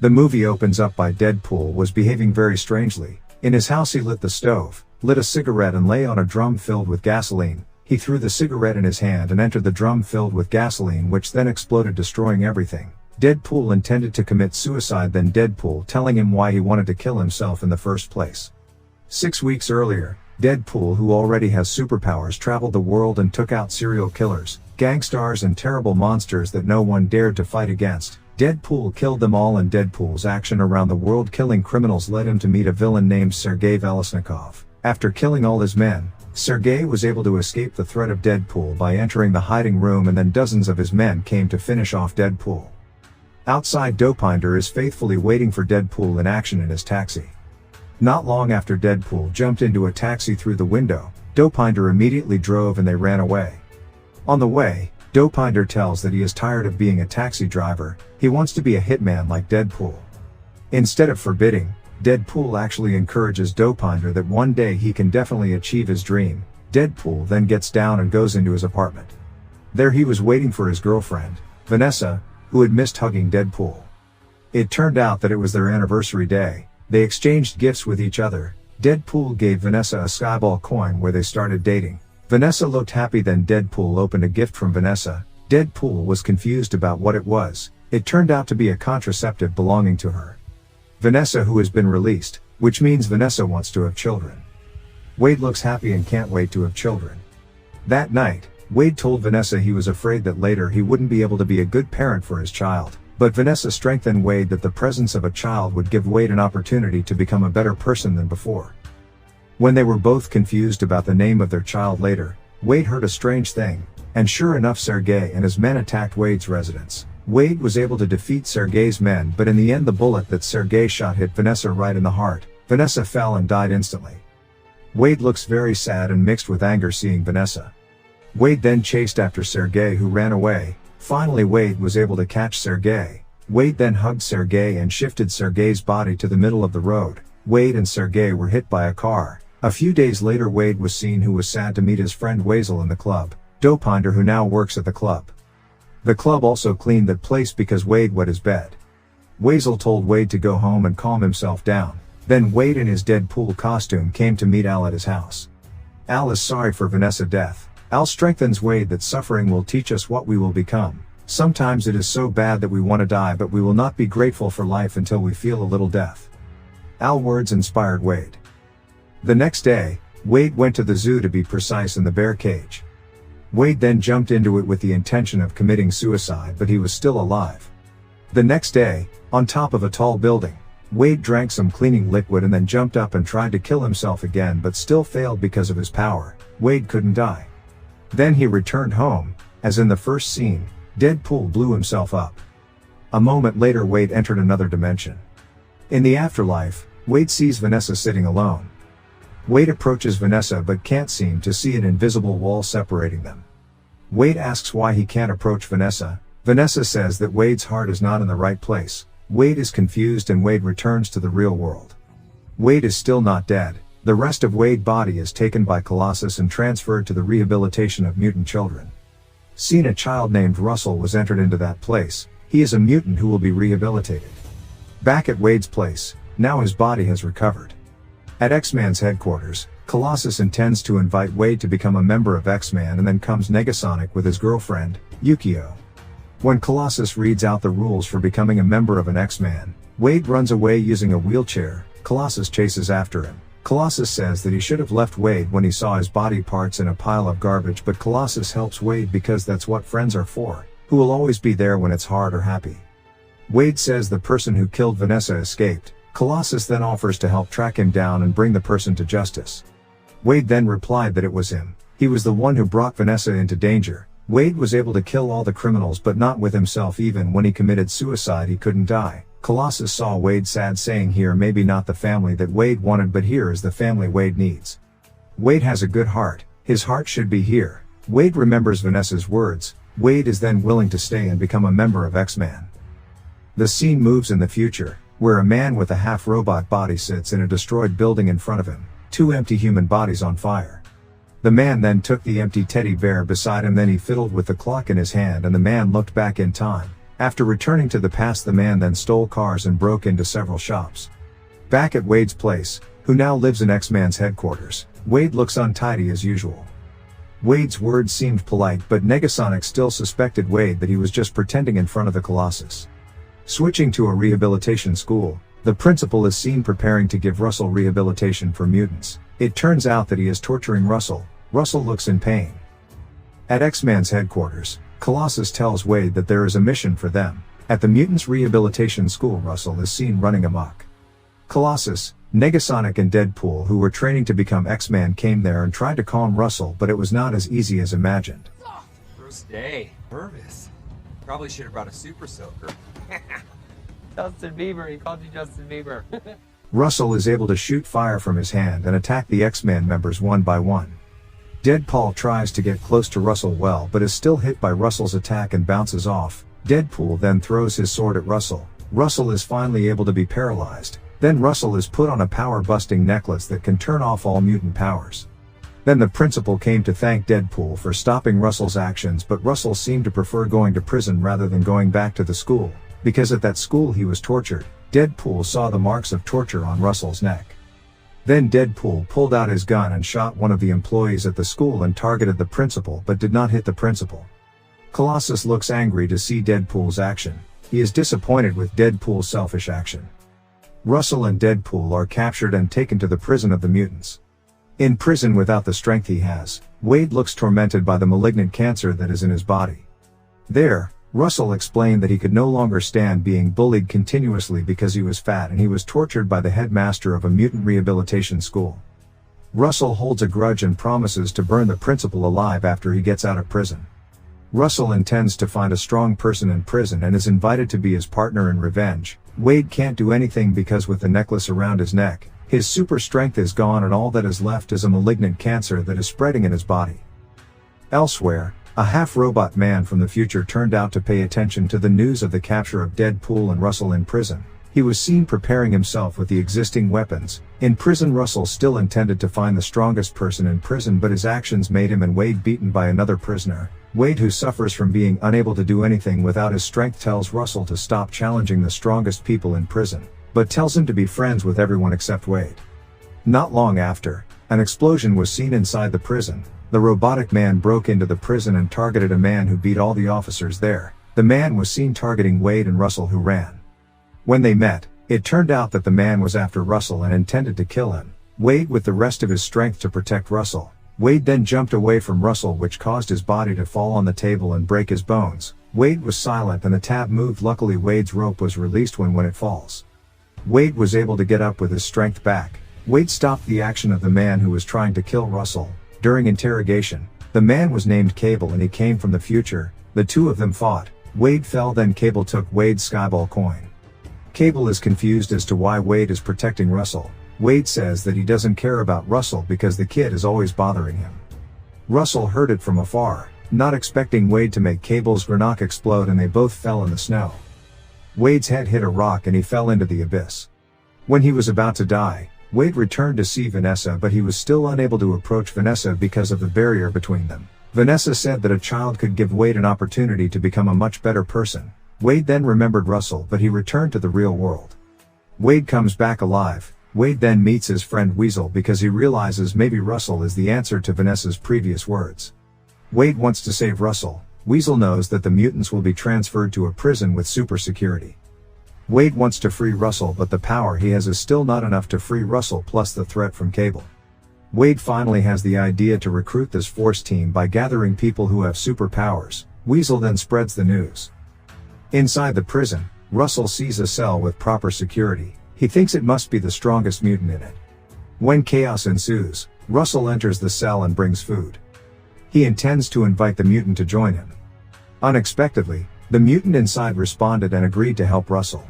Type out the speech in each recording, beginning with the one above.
The movie opens up by Deadpool was behaving very strangely. In his house he lit the stove, lit a cigarette and lay on a drum filled with gasoline. He threw the cigarette in his hand and entered the drum filled with gasoline, which then exploded, destroying everything. Deadpool intended to commit suicide, then Deadpool telling him why he wanted to kill himself in the first place. 6 weeks earlier, Deadpool, who already has superpowers, traveled the world and took out serial killers, gangsters and terrible monsters that no one dared to fight against. Deadpool killed them all, and Deadpool's action around the world killing criminals led him to meet a villain named Sergei Velisnikov. After killing all his men, Sergei was able to escape the threat of Deadpool by entering the hiding room, and then dozens of his men came to finish off Deadpool. Outside, Dopinder is faithfully waiting for Deadpool in action in his taxi. Not long after Deadpool jumped into a taxi through the window, Dopinder immediately drove and they ran away. On the way, Dopinder tells that he is tired of being a taxi driver. He wants to be a hitman like Deadpool. Instead of forbidding, Deadpool actually encourages Dopinder that one day he can definitely achieve his dream. Deadpool then gets down and goes into his apartment. There he was waiting for his girlfriend, Vanessa, who had missed hugging Deadpool. It turned out that it was their anniversary day. They exchanged gifts with each other. Deadpool gave Vanessa a skyball coin where they started dating. Vanessa looked happy, then Deadpool opened a gift from Vanessa. Deadpool was confused about what it was. It turned out to be a contraceptive belonging to her. Vanessa, who has been released, which means Vanessa wants to have children. Wade looks happy and can't wait to have children. That night, Wade told Vanessa he was afraid that later he wouldn't be able to be a good parent for his child, but Vanessa strengthened Wade that the presence of a child would give Wade an opportunity to become a better person than before. When they were both confused about the name of their child later, Wade heard a strange thing, and sure enough, Sergei and his men attacked Wade's residence. Wade was able to defeat Sergei's men, but in the end the bullet that Sergei shot hit Vanessa right in the heart. Vanessa fell and died instantly. Wade looks very sad and mixed with anger seeing Vanessa. Wade then chased after Sergei, who ran away. Finally Wade was able to catch Sergei. Wade then hugged Sergei and shifted Sergei's body to the middle of the road. Wade and Sergei were hit by a car. A few days later Wade was seen, who was sad to meet his friend Weasel in the club, Dopinder, who now works at the club. The club also cleaned that place because Wade wet his bed. Weasel told Wade to go home and calm himself down. Then Wade in his Deadpool costume came to meet Al at his house. Al is sorry for Vanessa's death. Al strengthens Wade that suffering will teach us what we will become. Sometimes it is so bad that we want to die, but we will not be grateful for life until we feel a little death. Al's words inspired Wade. The next day, Wade went to the zoo, to be precise, in the bear cage. Wade then jumped into it with the intention of committing suicide, but he was still alive. The next day, on top of a tall building, Wade drank some cleaning liquid and then jumped up and tried to kill himself again, but still failed because of his power. Wade couldn't die. Then he returned home. As in the first scene, Deadpool blew himself up. A moment later Wade entered another dimension. In the afterlife, Wade sees Vanessa sitting alone. Wade approaches Vanessa but can't seem to see an invisible wall separating them. Wade asks why he can't approach Vanessa. Vanessa says that Wade's heart is not in the right place. Wade is confused and Wade returns to the real world. Wade is still not dead. The rest of Wade's body is taken by Colossus and transferred to the rehabilitation of mutant children. Soon a child named Russell was entered into that place. He is a mutant who will be rehabilitated. Back at Wade's place, now his body has recovered. At X-Man's headquarters, Colossus intends to invite Wade to become a member of X-Man, and then comes Negasonic with his girlfriend, Yukio. When Colossus reads out the rules for becoming a member of an X-Man, Wade runs away using a wheelchair. Colossus chases after him. Colossus says that he should have left Wade when he saw his body parts in a pile of garbage, but Colossus helps Wade because that's what friends are for, who will always be there when it's hard or happy. Wade says the person who killed Vanessa escaped. Colossus then offers to help track him down and bring the person to justice. Wade then replied that it was him. He was the one who brought Vanessa into danger. Wade was able to kill all the criminals but not with himself. Even when he committed suicide he couldn't die. Colossus saw Wade sad, saying here maybe not the family that Wade wanted, but here is the family Wade needs. Wade has a good heart. His heart should be here. Wade remembers Vanessa's words. Wade is then willing to stay and become a member of X-Man. The scene moves in the future, where a man with a half-robot body sits in a destroyed building. In front of him, 2 empty human bodies on fire. The man then took the empty teddy bear beside him, then he fiddled with the clock in his hand and the man looked back in time. After returning to the past, the man then stole cars and broke into several shops. Back at Wade's place, who now lives in X-Man's headquarters, Wade looks untidy as usual. Wade's words seemed polite, but Negasonic still suspected Wade that he was just pretending in front of the Colossus. Switching to a rehabilitation school, the principal is seen preparing to give Russell rehabilitation for mutants. It turns out that he is torturing Russell. Russell looks in pain. At X-Man's headquarters, Colossus tells Wade that there is a mission for them. At the mutants' rehabilitation school, Russell is seen running amok. Colossus, Negasonic and Deadpool, who were training to become X-Man, came there and tried to calm Russell, but it was not as easy as imagined. First day. Nervous. Probably should have brought a super soaker. Justin Bieber, he called you Justin Bieber. Russell is able to shoot fire from his hand and attack the X-Man members one by one. Deadpool tries to get close to Russell but is still hit by Russell's attack and bounces off. Deadpool then throws his sword at Russell. Russell is finally able to be paralyzed. Then Russell is put on a power-busting necklace that can turn off all mutant powers. Then the principal came to thank Deadpool for stopping Russell's actions, but Russell seemed to prefer going to prison rather than going back to the school, because at that school he was tortured. Deadpool saw the marks of torture on Russell's neck. Then Deadpool pulled out his gun and shot one of the employees at the school and targeted the principal, but did not hit the principal. Colossus looks angry to see Deadpool's action. He is disappointed with Deadpool's selfish action. Russell and Deadpool are captured and taken to the prison of the mutants. In prison, without the strength he has, Wade looks tormented by the malignant cancer that is in his body. There, Russell explained that he could no longer stand being bullied continuously because he was fat, and he was tortured by the headmaster of a mutant rehabilitation school. Russell holds a grudge and promises to burn the principal alive after he gets out of prison. Russell intends to find a strong person in prison and is invited to be his partner in revenge. Wade can't do anything because with the necklace around his neck, his super strength is gone and all that is left is a malignant cancer that is spreading in his body. Elsewhere, a half-robot man from the future turned out to pay attention to the news of the capture of Deadpool and Russell in prison. He was seen preparing himself with the existing weapons. In prison, Russell still intended to find the strongest person in prison, but his actions made him and Wade beaten by another prisoner. Wade, who suffers from being unable to do anything without his strength, tells Russell to stop challenging the strongest people in prison, but tells him to be friends with everyone except Wade. Not long after, an explosion was seen inside the prison. The robotic man broke into the prison and targeted a man who beat all the officers there. The man was seen targeting Wade and Russell, who ran. When they met, it turned out that the man was after Russell and intended to kill him. Wade with the rest of his strength to protect Russell. Wade then jumped away from Russell, which caused his body to fall on the table and break his bones. Wade was silent and the tab moved. Luckily, Wade's rope was released when it falls. Wade was able to get up with his strength back. Wade stopped the action of the man who was trying to kill Russell. During interrogation, the man was named Cable and he came from the future. The two of them fought. Wade fell, then Cable took Wade's skyball coin. Cable is confused as to why Wade is protecting Russell. Wade says that he doesn't care about Russell because the kid is always bothering him. Russell heard it from afar, not expecting Wade to make Cable's grenade explode, and they both fell in the snow. Wade's head hit a rock and he fell into the abyss. When he was about to die, Wade returned to see Vanessa, but he was still unable to approach Vanessa because of the barrier between them. Vanessa said that a child could give Wade an opportunity to become a much better person. Wade then remembered Russell, but he returned to the real world. Wade comes back alive. Wade then meets his friend Weasel because he realizes maybe Russell is the answer to Vanessa's previous words. Wade wants to save Russell. Weasel knows that the mutants will be transferred to a prison with super security. Wade wants to free Russell, but the power he has is still not enough to free Russell, plus the threat from Cable. Wade finally has the idea to recruit this force team by gathering people who have superpowers. Weasel then spreads the news. Inside the prison, Russell sees a cell with proper security. He thinks it must be the strongest mutant in it. When chaos ensues, Russell enters the cell and brings food. He intends to invite the mutant to join him. Unexpectedly, the mutant inside responded and agreed to help Russell.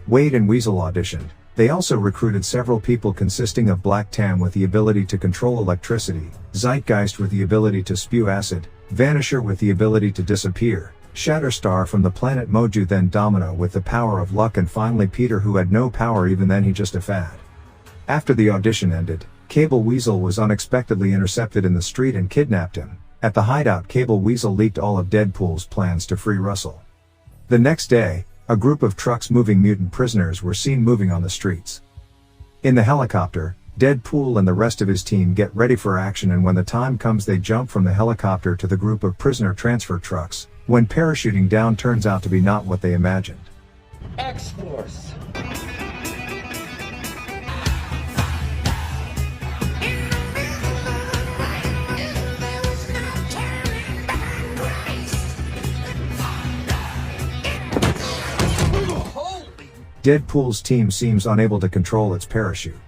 Wade and Weasel auditioned. They also recruited several people consisting of Black Tam with the ability to control electricity, Zeitgeist with the ability to spew acid, Vanisher with the ability to disappear, Shatterstar from the planet Moju, then Domino with the power of luck, and finally Peter, who had no power, even then he just a fad. After the audition ended, Cable Weasel was unexpectedly intercepted in the street and kidnapped him. At the hideout, Cable Weasel leaked all of Deadpool's plans to free Russell. The next day, a group of trucks moving mutant prisoners were seen moving on the streets. In the helicopter, Deadpool and the rest of his team get ready for action, and when the time comes they jump from the helicopter to the group of prisoner transfer trucks, when parachuting down turns out to be not what they imagined. X-Force! Deadpool's team seems unable to control its parachute.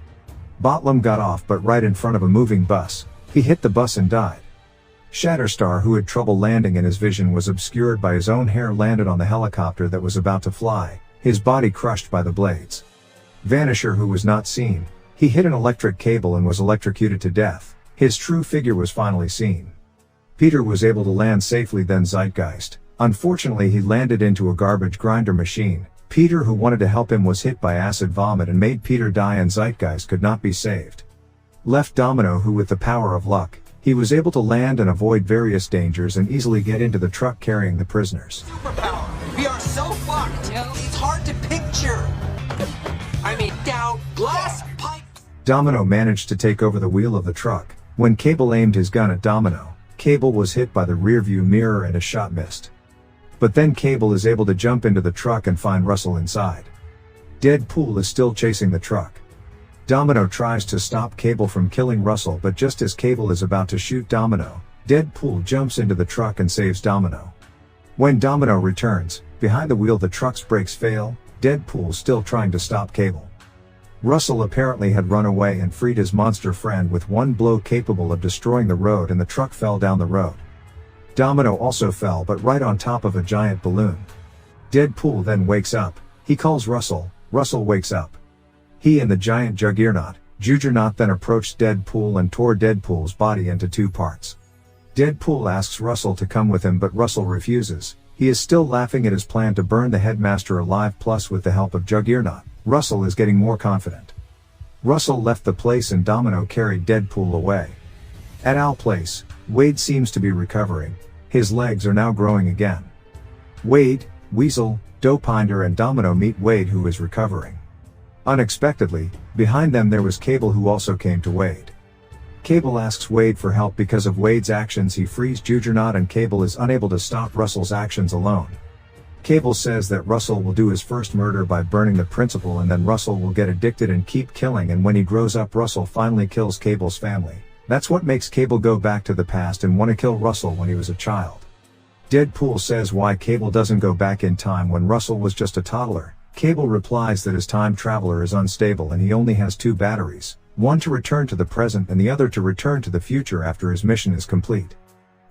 Botlum got off but right in front of a moving bus. He hit the bus and died. Shatterstar, who had trouble landing and his vision was obscured by his own hair, landed on the helicopter that was about to fly, his body crushed by the blades. Vanisher, who was not seen, he hit an electric cable and was electrocuted to death. His true figure was finally seen. Peter was able to land safely, then Zeitgeist. Unfortunately, he landed into a garbage grinder machine. Peter, who wanted to help him, was hit by acid vomit and made Peter die, and Zeitgeist could not be saved. Left Domino, who with the power of luck, he was able to land and avoid various dangers and easily get into the truck carrying the prisoners. Superpower! We are so fucked! It's hard to picture! I mean, down glass pipe! Domino managed to take over the wheel of the truck. When Cable aimed his gun at Domino, Cable was hit by the rearview mirror and his shot missed. But then Cable is able to jump into the truck and find Russell inside. Deadpool is still chasing the truck. Domino tries to stop Cable from killing Russell, but just as Cable is about to shoot Domino, Deadpool jumps into the truck and saves Domino. When Domino returns, behind the wheel the truck's brakes fail, Deadpool still trying to stop Cable. Russell apparently had run away and freed his monster friend with one blow capable of destroying the road, and the truck fell down the road. Domino also fell, but right on top of a giant balloon. Deadpool then wakes up. He calls Russell. Russell wakes up. He and the giant Juggernaut then approached Deadpool and tore Deadpool's body into two parts. Deadpool asks Russell to come with him, but Russell refuses. He is still laughing at his plan to burn the headmaster alive, plus with the help of Juggernaut, Russell is getting more confident. Russell left the place and Domino carried Deadpool away. At Al Place, Wade seems to be recovering. His legs are now growing again. Wade, Weasel, Dopinder and Domino meet Wade, who is recovering. Unexpectedly, behind them there was Cable, who also came to Wade. Cable asks Wade for help because of Wade's actions. He frees Juggernaut and Cable is unable to stop Russell's actions alone. Cable says that Russell will do his first murder by burning the principal, and then Russell will get addicted and keep killing, and when he grows up Russell finally kills Cable's family. That's what makes Cable go back to the past and want to kill Russell when he was a child. Deadpool says why Cable doesn't go back in time when Russell was just a toddler. Cable replies that his time traveler is unstable and he only has two batteries, one to return to the present and the other to return to the future after his mission is complete.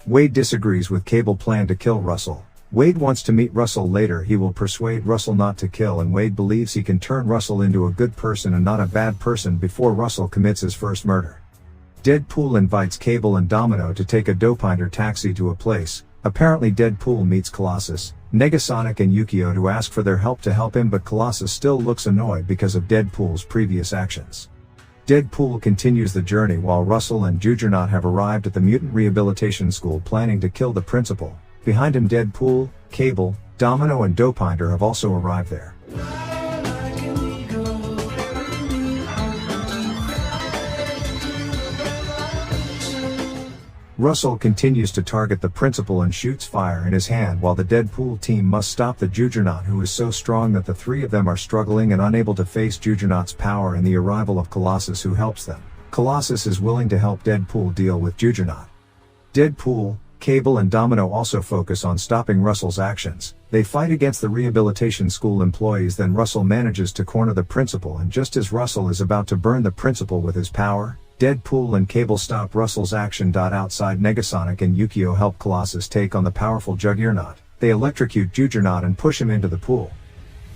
Wade disagrees with Cable's plan to kill Russell. Wade wants to meet Russell later. He will persuade Russell not to kill, and Wade believes he can turn Russell into a good person and not a bad person before Russell commits his first murder. Deadpool invites Cable and Domino to take a Dopinder taxi to a place. Apparently Deadpool meets Colossus, Negasonic and Yukio to ask for their help to help him, but Colossus still looks annoyed because of Deadpool's previous actions. Deadpool continues the journey while Russell and Juggernaut have arrived at the Mutant Rehabilitation School planning to kill the principal. Behind him Deadpool, Cable, Domino and Dopinder have also arrived there. Russell continues to target the principal and shoots fire in his hand while the Deadpool team must stop the Juggernaut, who is so strong that the three of them are struggling and unable to face Juggernaut's power, and the arrival of Colossus, who helps them. Colossus is willing to help Deadpool deal with Juggernaut. Deadpool, Cable and Domino also focus on stopping Russell's actions. They fight against the rehabilitation school employees, then Russell manages to corner the principal, and just as Russell is about to burn the principal with his power, Deadpool and Cable stop Russell's action. Outside, Negasonic and Yukio help Colossus take on the powerful Juggernaut. They electrocute Juggernaut and push him into the pool.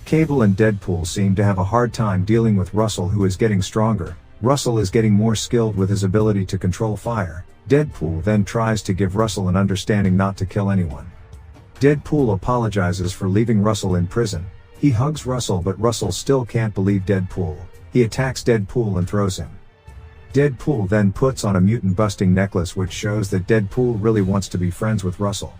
Cable and Deadpool seem to have a hard time dealing with Russell, who is getting stronger. Russell is getting more skilled with his ability to control fire. Deadpool then tries to give Russell an understanding not to kill anyone. Deadpool apologizes for leaving Russell in prison. He hugs Russell, but Russell still can't believe Deadpool. He attacks Deadpool and throws him. Deadpool then puts on a mutant busting necklace, which shows that Deadpool really wants to be friends with Russell.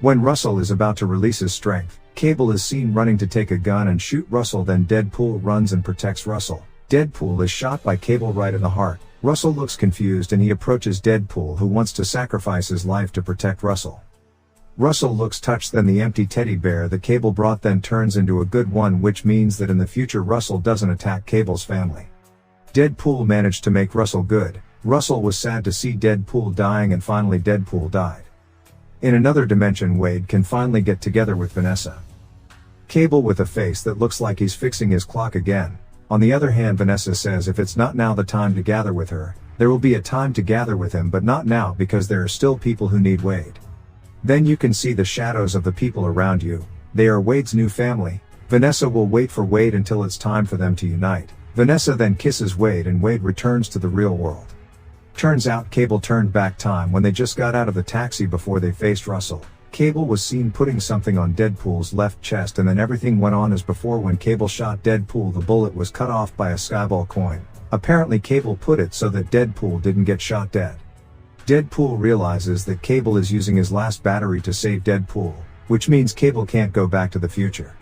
When Russell is about to release his strength, Cable is seen running to take a gun and shoot Russell, then Deadpool runs and protects Russell. Deadpool is shot by Cable right in the heart. Russell looks confused and he approaches Deadpool, who wants to sacrifice his life to protect Russell. Russell looks touched, then the empty teddy bear that Cable brought then turns into a good one, which means that in the future Russell doesn't attack Cable's family. Deadpool managed to make Russell good. Russell was sad to see Deadpool dying, and finally Deadpool died. In another dimension, Wade can finally get together with Vanessa. Cable with a face that looks like he's fixing his clock again. On the other hand, Vanessa says if it's not now the time to gather with her, there will be a time to gather with him, but not now because there are still people who need Wade. Then you can see the shadows of the people around you. They are Wade's new family. Vanessa will wait for Wade until it's time for them to unite. Vanessa then kisses Wade and Wade returns to the real world. Turns out Cable turned back time when they just got out of the taxi before they faced Russell. Cable was seen putting something on Deadpool's left chest, and then everything went on as before. When Cable shot Deadpool, the bullet was cut off by a skyball coin. Apparently Cable put it so that Deadpool didn't get shot dead. Deadpool realizes that Cable is using his last battery to save Deadpool, which means Cable can't go back to the future.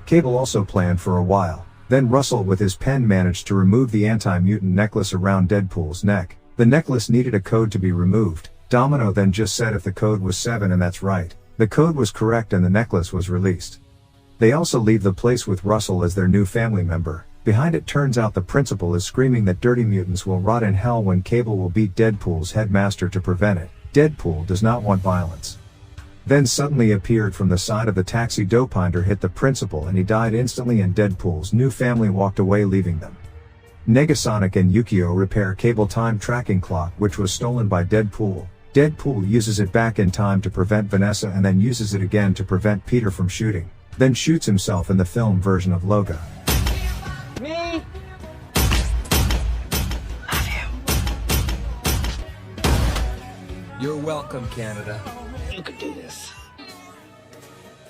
Cable also planned for a while. Then Russell with his pen managed to remove the anti-mutant necklace around Deadpool's neck. The necklace needed a code to be removed. Domino then just said if the code was 7, and that's right. The code was correct and the necklace was released. They also leave the place with Russell as their new family member. Behind it, turns out the principal is screaming that dirty mutants will rot in hell when Cable will beat Deadpool's headmaster to prevent it. Deadpool does not want violence. Then suddenly appeared from the side of the taxi. Dopinder hit the principal and he died instantly, and Deadpool's new family walked away leaving them. Negasonic and Yukio repair Cable time tracking clock, which was stolen by Deadpool. Deadpool uses it back in time to prevent Vanessa and then uses it again to prevent Peter from shooting. Then shoots himself in the film version of Loga. Me? You're welcome, Canada. You could do this.